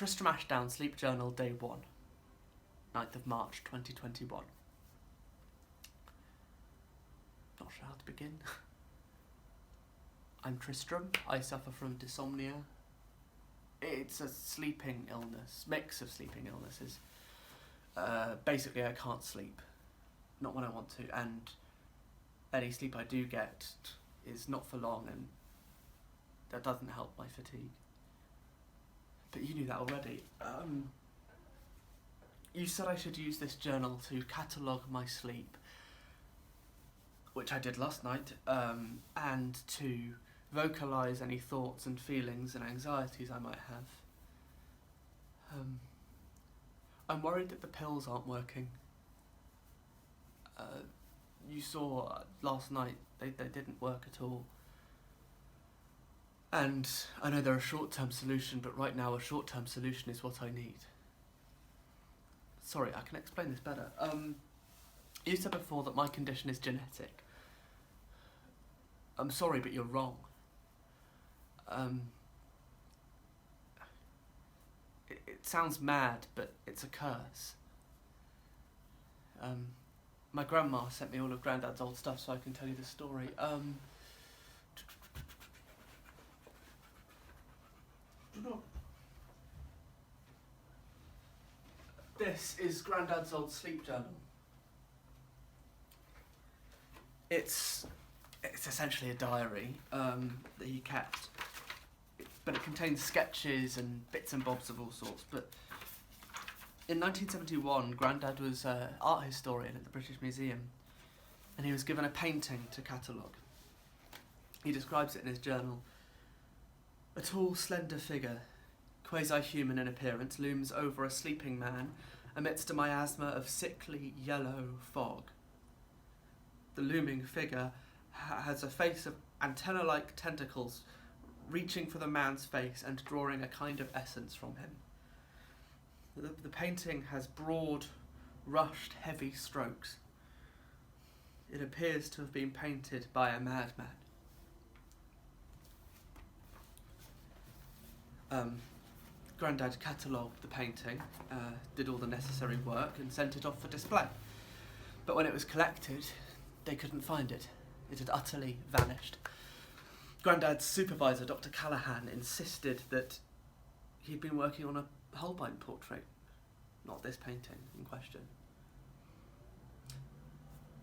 Tristram Ashdown Sleep Journal Day 1, 9th of March 2021. Not sure how to begin. I'm Tristram. I suffer from Dyssomnia. It's a sleeping illness, mix of sleeping illnesses. Basically, I can't sleep. Not when I want to, and any sleep I do get is not for long, and that doesn't help my fatigue. But you knew that already. You said I should use this journal to catalogue my sleep, which I did last night, and to vocalise any thoughts and feelings and anxieties I might have. I'm worried that the pills aren't working. You saw last night they didn't work at all. And I know they're a short-term solution, but right now a short-term solution is what I need. Sorry, I can explain this better. You said before that my condition is genetic. I'm sorry, but you're wrong. It sounds mad, but it's a curse. My grandma sent me all of Grandad's old stuff so I can tell you the story. This is Grandad's old sleep journal. It's essentially a diary that he kept, but it contains sketches and bits and bobs of all sorts. But in 1971, Grandad was an art historian at the British Museum, and he was given a painting to catalogue. He describes it in his journal. A tall, slender figure, quasi-human in appearance, looms over a sleeping man amidst a miasma of sickly yellow fog. The looming figure has a face of antenna-like tentacles reaching for the man's face and drawing a kind of essence from him. The painting has broad, rushed, heavy strokes. It appears to have been painted by a madman. Grandad catalogued the painting, did all the necessary work and sent it off for display. But when it was collected, they couldn't find it. It had utterly vanished. Grandad's supervisor, Dr. Callahan, insisted that he'd been working on a Holbein portrait, not this painting in question.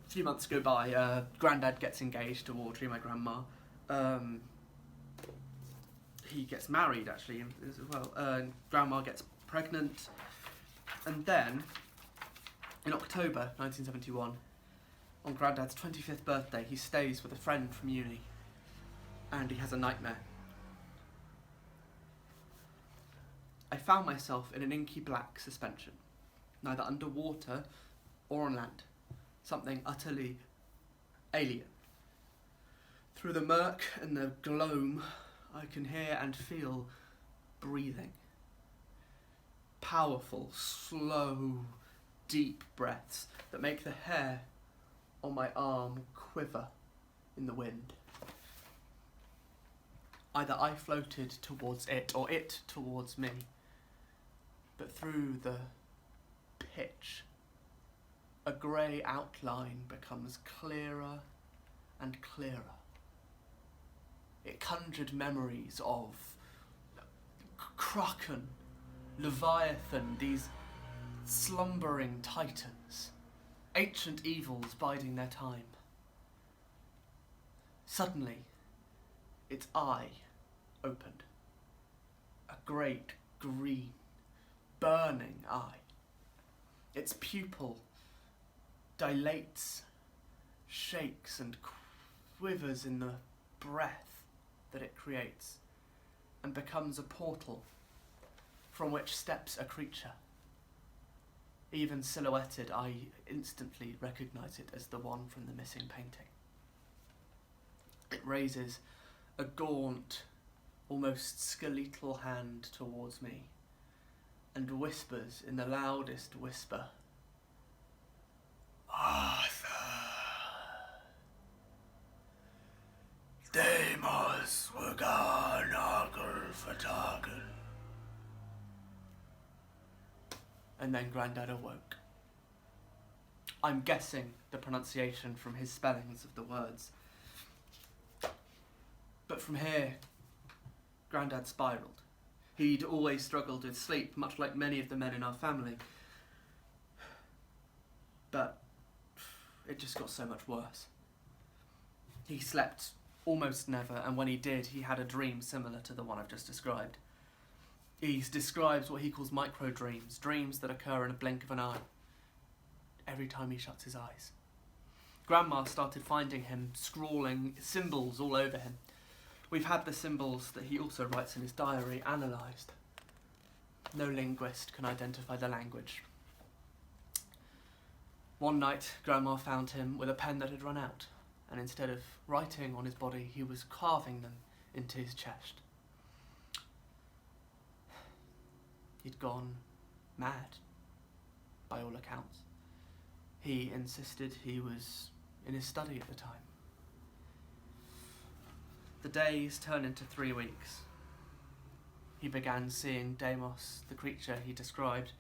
A few months go by, Grandad gets engaged to Audrey, my grandma. He gets married, actually, as well. Grandma gets pregnant. And then, in October 1971, on Grandad's 25th birthday, he stays with a friend from uni. And he has a nightmare. I found myself in an inky black suspension, neither underwater or on land. Something utterly alien. Through the murk and the gloam, I can hear and feel breathing. Powerful, slow, deep breaths that make the hair on my arm quiver in the wind. Either I floated towards it or it towards me, but through the pitch, a grey outline becomes clearer and clearer. It conjured memories of Kraken, Leviathan, these slumbering titans, ancient evils biding their time. Suddenly, its eye opened. A great, green, burning eye. Its pupil dilates, shakes and quivers in the breath that it creates, and becomes a portal from which steps a creature. Even silhouetted, I instantly recognise it as the one from the missing painting. It raises a gaunt, almost skeletal hand towards me, and whispers in the loudest whisper, "Arthur, Deimos Wagan Argel Vertagen." And then Grandad awoke. I'm guessing the pronunciation from his spellings of the words. But from here, Grandad spiralled. He'd always struggled with sleep, much like many of the men in our family. But it just got so much worse. He slept almost never, and when he did, he had a dream similar to the one I've just described. He describes what he calls micro-dreams, dreams that occur in a blink of an eye, every time he shuts his eyes. Grandma started finding him scrawling symbols all over him. We've had the symbols that he also writes in his diary analysed. No linguist can identify the language. One night, Grandma found him with a pen that had run out, and instead of writing on his body, he was carving them into his chest. He'd gone mad, by all accounts. He insisted he was in his study at the time. The days turned into 3 weeks. He began seeing Deimos, the creature he described,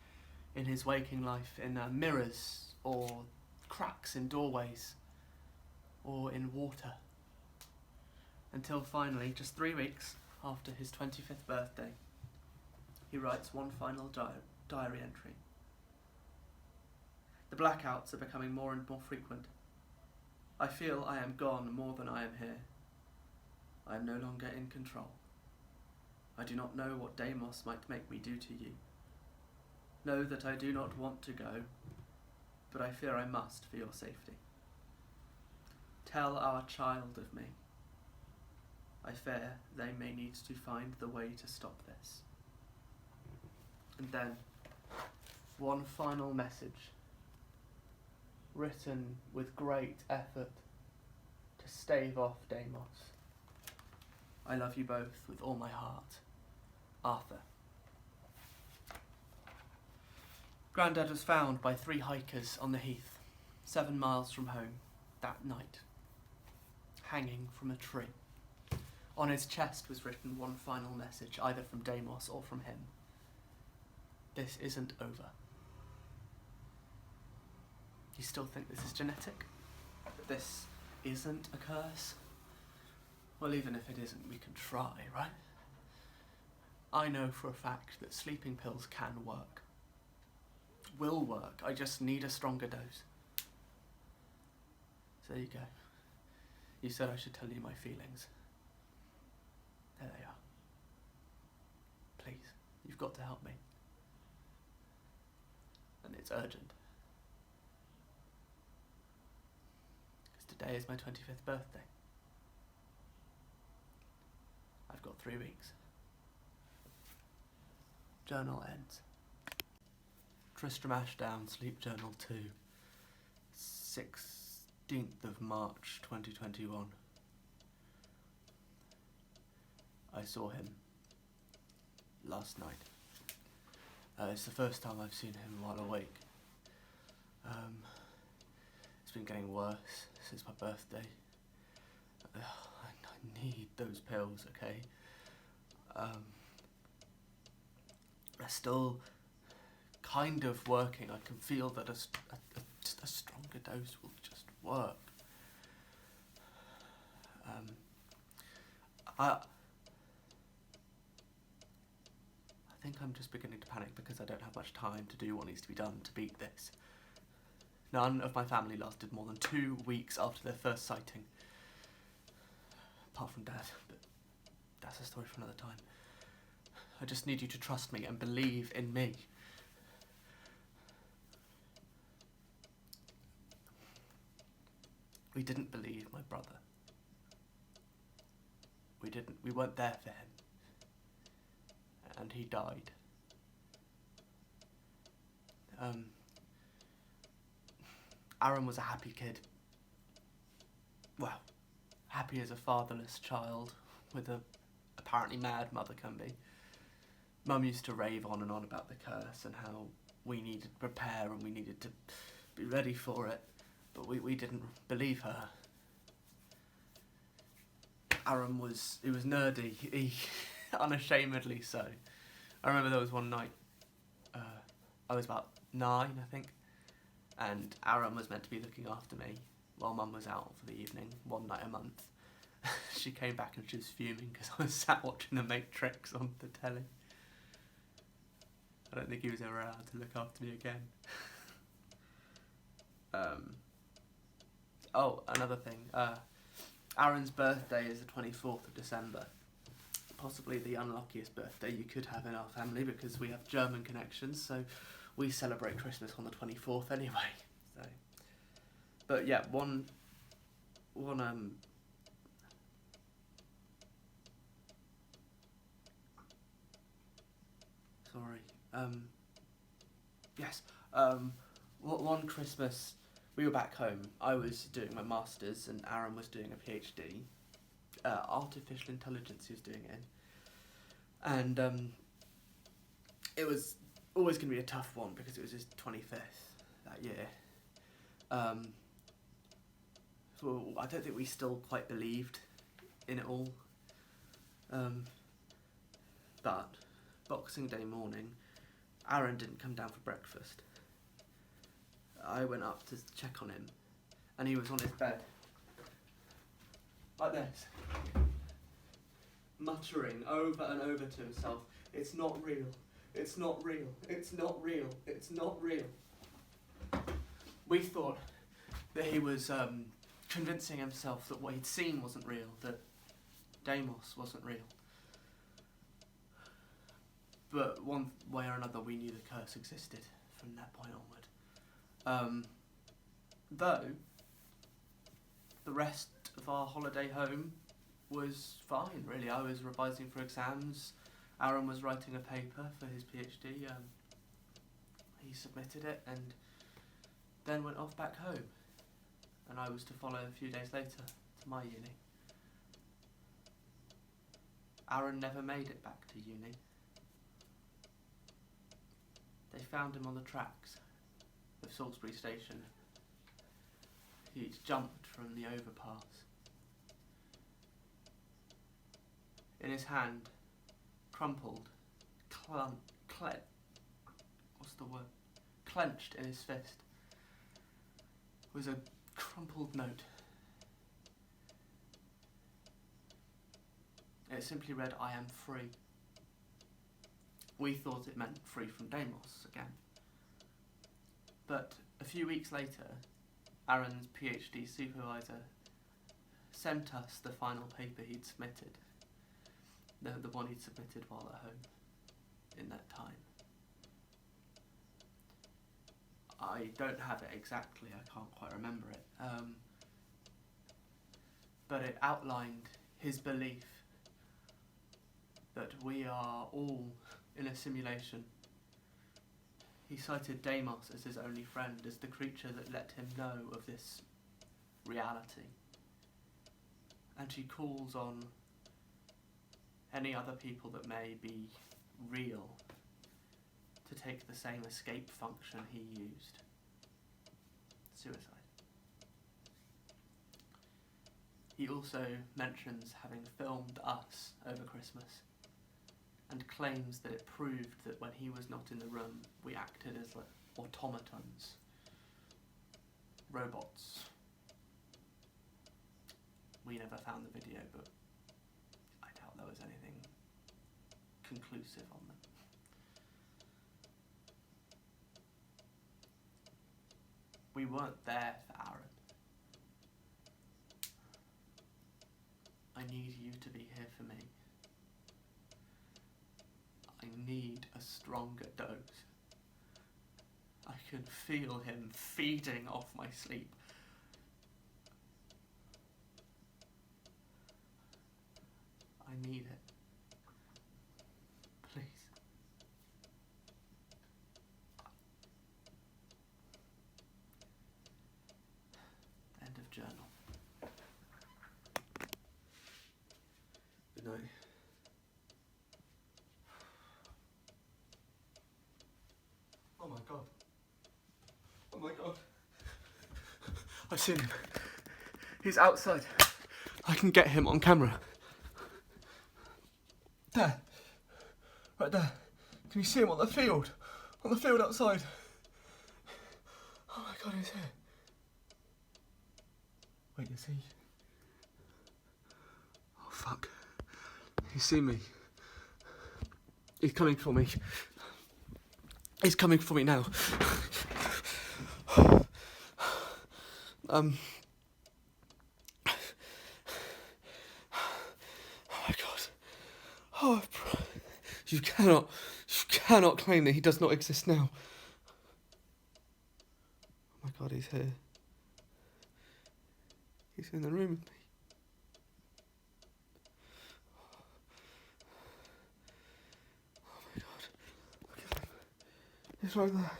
in his waking life in mirrors or cracks in doorways or in water. Until finally, just 3 weeks after his 25th birthday, he writes one final diary entry. The blackouts are becoming more and more frequent. I feel I am gone more than I am here. I am no longer in control. I do not know what Deimos might make me do to you. Know that I do not want to go, but I fear I must for your safety. Tell our child of me. I fear they may need to find the way to stop this. And then, one final message, written with great effort to stave off Deimos. I love you both with all my heart. Arthur. Grandad was found by 3 hikers on the heath, 7 miles from home, that night, hanging from a tree. On his chest was written one final message, either from Deimos or from him. This isn't over. You still think this is genetic? That this isn't a curse? Well, even if it isn't, we can try, right? I know for a fact that sleeping pills can work. Will work. I just need a stronger dose. So there you go. You said I should tell you my feelings. There they are. Please, you've got to help me. And it's urgent. Because today is my 25th birthday. I've got 3 weeks. Journal ends. Tristram Ashdown, Sleep Journal 2, 16th of March 2021. I saw him last night. It's the first time I've seen him while awake. It's been getting worse since my birthday. I need those pills, okay? They're still kind of working. I can feel that just a stronger dose will just work. I think I'm just beginning to panic because I don't have much time to do what needs to be done to beat this. None of my family lasted more than 2 weeks after their first sighting. Apart from Dad, but that's a story for another time. I just need you to trust me and believe in me. We didn't believe my brother. We weren't there for him. And he died. Aaron was a happy kid. Well, happy as a fatherless child with a apparently mad mother can be. Mum used to rave on and on about the curse and how we needed to prepare and we needed to be ready for it, but we didn't believe her. Aaron was nerdy, he unashamedly so. I remember there was one night, I was about 9, I think. And Aaron was meant to be looking after me while Mum was out for the evening, one night a month. She came back and she was fuming because I was sat watching The Matrix on the telly. I don't think he was ever allowed to look after me again. Oh, another thing. Aaron's birthday is the 24th of December. Possibly the unluckiest birthday you could have in our family because we have German connections, so we celebrate Christmas on the 24th anyway. So, but yeah, one one Christmas we were back home. I was doing my masters and Aaron was doing a PhD. Artificial intelligence he was doing it in. And it was always going to be a tough one because it was his 25th that year. So I don't think we still quite believed in it all. But Boxing Day morning, Aaron didn't come down for breakfast. I went up to check on him and he was on his bed like this, muttering over and over to himself, "It's not real, it's not real, it's not real, it's not real." We thought that he was convincing himself that what he'd seen wasn't real, that Deimos wasn't real. But one way or another we knew the curse existed from that point onward. Though the rest of our holiday home was fine, really. I was revising for exams. Aaron was writing a paper for his PhD. He submitted it and then went off back home. And I was to follow a few days later to my uni. Aaron never made it back to uni. They found him on the tracks of Salisbury Station. He'd jumped from the overpass. In his hand, crumpled, clenched in his fist, was a crumpled note. It simply read, "I am free." We thought it meant free from Deimos again. But a few weeks later, Aaron's PhD supervisor sent us the final paper he'd submitted, the one he'd submitted while at home in that time. I don't have it exactly, I can't quite remember it, but it outlined his belief that we are all in a simulation. He cited Deimos as his only friend, as the creature that let him know of this reality. And he calls on any other people that may be real to take the same escape function he used. Suicide. He also mentions having filmed us over Christmas and claims that it proved that when he was not in the room, we acted as like automatons, robots. We never found the video, but I doubt there was anything conclusive on them. We weren't there for Aaron. I need you to be here for me. I need a stronger dose. I can feel him feeding off my sleep. I need it. Please. End of journal. Good night. Oh my god. Oh my god. I've seen him. He's outside. I can get him on camera. There. Right there. Can you see him on the field? On the field outside. God, he's here. Wait, is he? Oh, fuck. He's seen me. He's coming for me. He's coming for me now. Oh my God. Oh, you cannot claim that he does not exist now. Oh my God, he's here. He's in the room with me. Oh my God. Look at him. He's right there.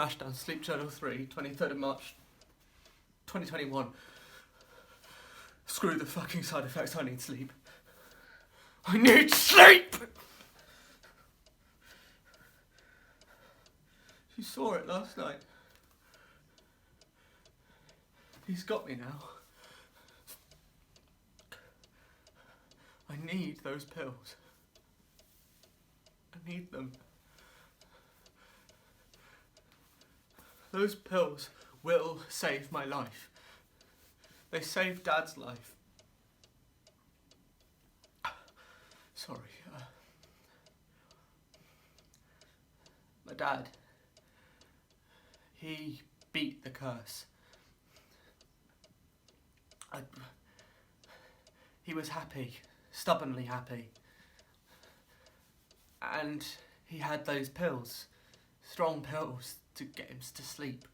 Ashdown, Sleep Journal 3, 23rd of March, 2021. Screw the fucking side effects, I need sleep. I need sleep! You saw it last night. He's got me now. I need those pills. I need them. Those pills will save my life. They saved Dad's life. Sorry. My dad, he beat the curse. He was happy, stubbornly happy. And he had those pills, strong pills, to get him to sleep.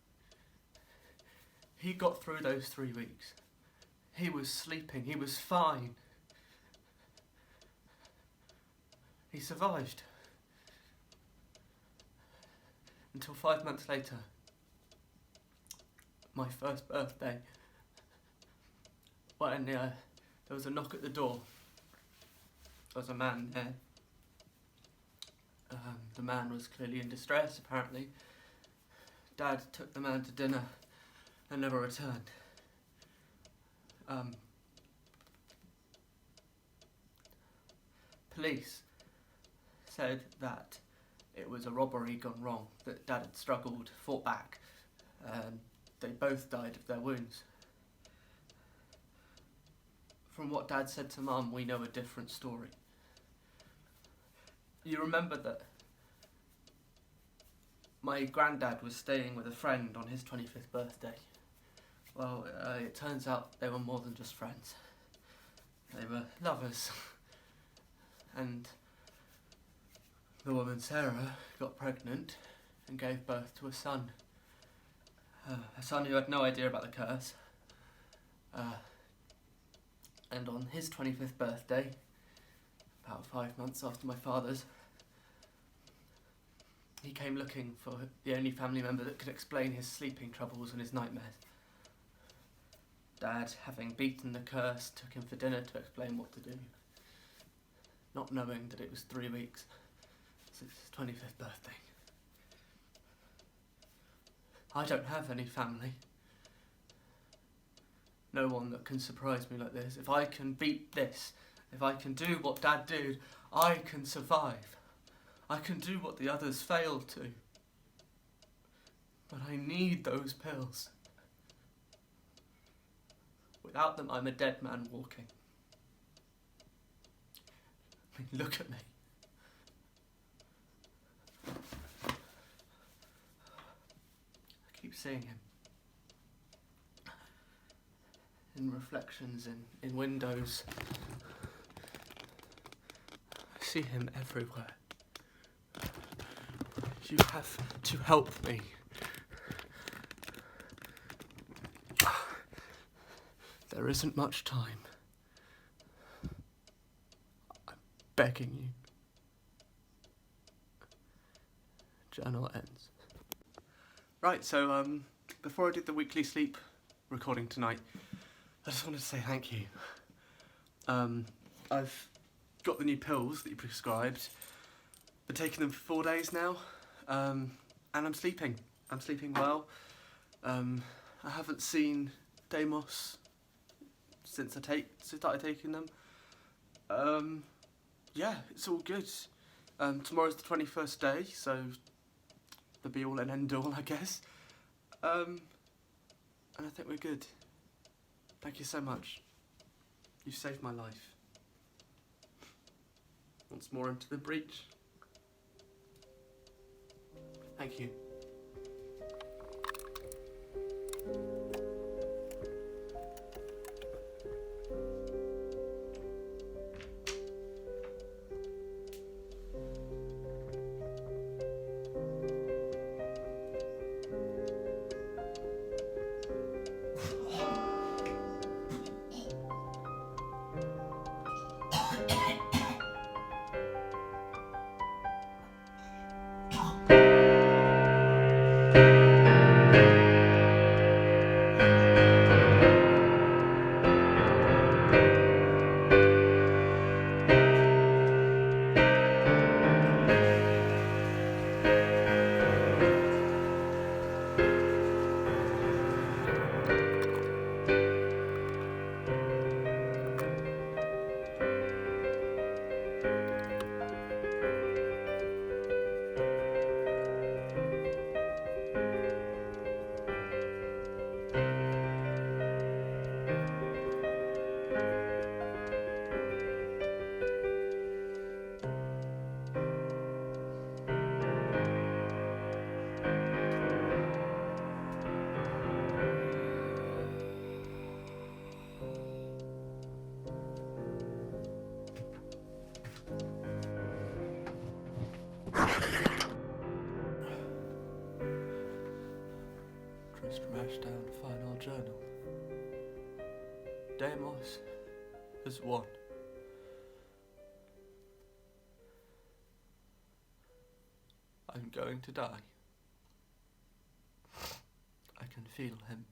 He got through those 3 weeks. He was sleeping, he was fine. He survived. Until 5 months later, my first birthday, when there was a knock at the door. There was a man there. The man was clearly in distress, apparently. Dad took the man to dinner and never returned. Police said that it was a robbery gone wrong, that Dad had struggled, fought back, and they both died of their wounds. From what Dad said to Mum, we know a different story. You remember that my granddad was staying with a friend on his 25th birthday. Well, it turns out they were more than just friends. They were lovers. And the woman, Sarah, got pregnant and gave birth to a son. A son who had no idea about the curse. And on his 25th birthday, about 5 months after my father's, he came looking for the only family member that could explain his sleeping troubles and his nightmares. Dad, having beaten the curse, took him for dinner to explain what to do, not knowing that it was 3 weeks since his 25th birthday. I don't have any family. No one that can surprise me like this. If I can beat this, if I can do what Dad did, I can survive. I can do what the others failed to. But I need those pills. Without them, I'm a dead man walking. I mean, look at me. I keep seeing him. In reflections, in windows. I see him everywhere. You have to help me. There isn't much time. I'm begging you. Journal ends. Right, so before I did the weekly sleep recording tonight, I just wanted to say thank you. I've got the new pills that you prescribed. Been taking them for 4 days now, and I'm sleeping. I'm sleeping well. I haven't seen Deimos since I started taking them. Yeah, it's all good. Tomorrow's the 21st day, so the be all and end all, I guess. And I think we're good. Thank you so much. You've saved my life. Once more into the breach. Thank you. Tristram down final journal. Deimos has won. I'm going to die. I can feel him.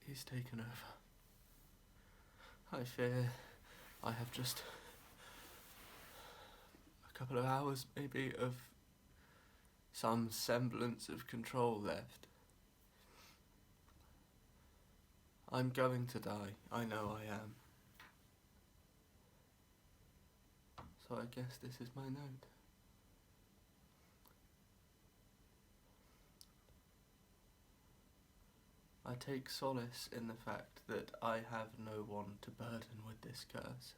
He's taken over. I fear I have just a couple of hours maybe of some semblance of control left. I'm going to die. I know I am. So I guess this is my note. I take solace in the fact that I have no one to burden with this curse,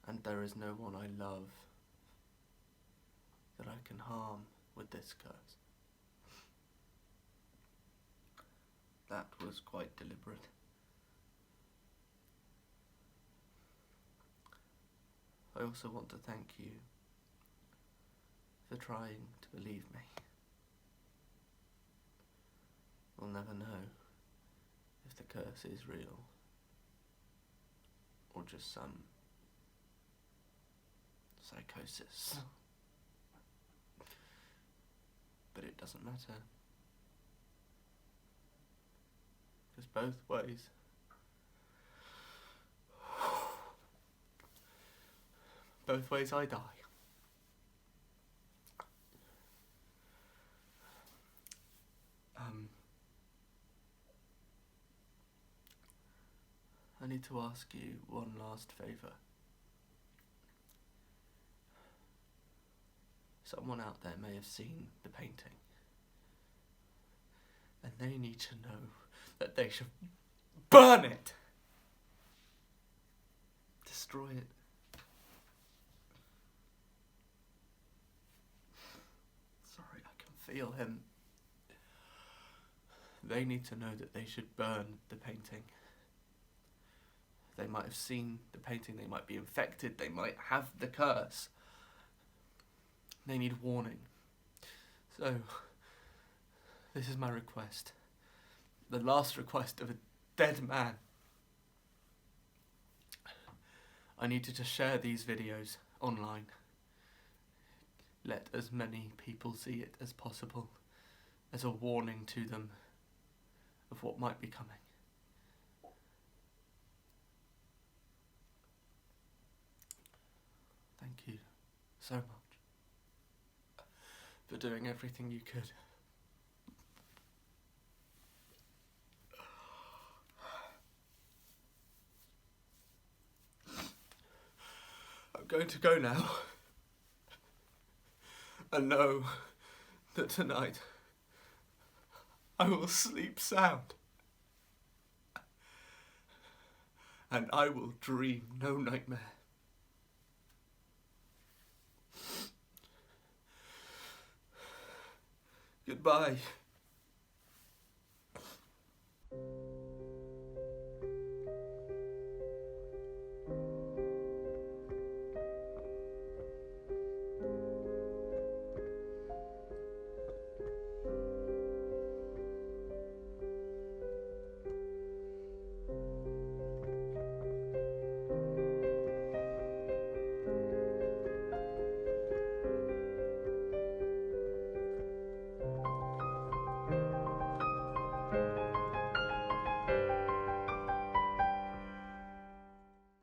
and there is no one I love that I can harm with this curse. That was quite deliberate. I also want to thank you for trying to believe me. We'll never know if the curse is real or just some psychosis. But it doesn't matter, because both ways I die. I need to ask you one last favour. Someone out there may have seen the painting, and they need to know that they should burn it! Destroy it. Sorry, I can feel him. They need to know that they should burn the painting. They might have seen the painting, they might be infected, they might have the curse. They need warning. So, this is my request. The last request of a dead man. I need you to share these videos online. let as many people see it as possible, as a warning to them of what might be coming. Thank you so much for doing everything you could. I'm going to go now and know that tonight I will sleep sound and I will dream no nightmare. Goodbye.